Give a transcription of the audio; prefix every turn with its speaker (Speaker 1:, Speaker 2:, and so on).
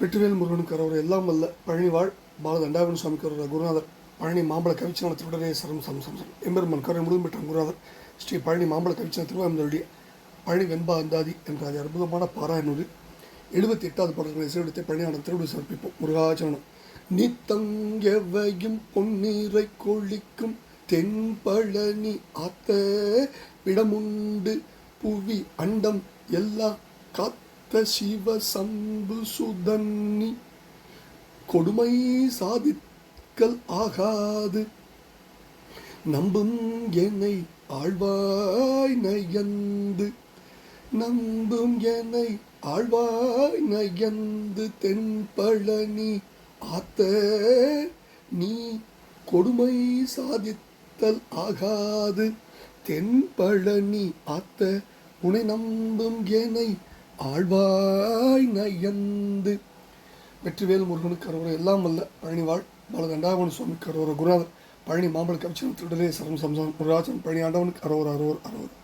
Speaker 1: வெற்றிவேல் முருகனுக்கு அரோர் எல்லாம் வல்ல பழனிவாழ் பாலதண்டாபன சுவாமிக்கு அரோர் குருநாதர் பழனி மாம்பழ கவிச்சன திருடரே சரம் சம் சம் சம் எம்பெருமன் கரை முழுதும் பெற்ற குருநாதர் ஸ்ரீ பழனி மாம்பழ கவிச்சன திருவாயந்தருடைய பழனி வெண்பா அந்தாதி என்ற அது அற்புதமான பாராயணூரில் 78வது பாடல்களை இசையெடுத்து பழனியாளன் திருவிழி சமர்ப்பிப்போம். முருகாச்சரணம். நித்தங்கெவையும் பொன்னிறை கொழிக்கும் தென்பழனி ஆத்த விடமுண்டு புவி அண்டம் எல்லாம் காத்த சிவ சம்பு சுதன்னி கொடுமை சாதிக்கல் ஆகாது நம்பும் என்னை ஆழ்வாய் நயந்து நம்பும் என்னை ஆழ்வாய் நயந்து தென்பழனி ஆத்த நீ கொடுமை சாதித்தல் ஆகாது தென்பழனி ஆத்த உனை நம்பும் என்னை ஆழ்வாய் நயந்து. வெற்றிவேல் முருகனுக்கு அரோர எல்லாம் வல்ல பழனிவாழ் பாலதண்டாபன சுவாமிக்கு அரோர குருநாதர் பழனி மாம்பழ கவிச்சன திருடரே சரம் சம்சம் முருகாச்சன் பழனி ஆண்டவனுக்கு அரோர் அரோர் அரோர்.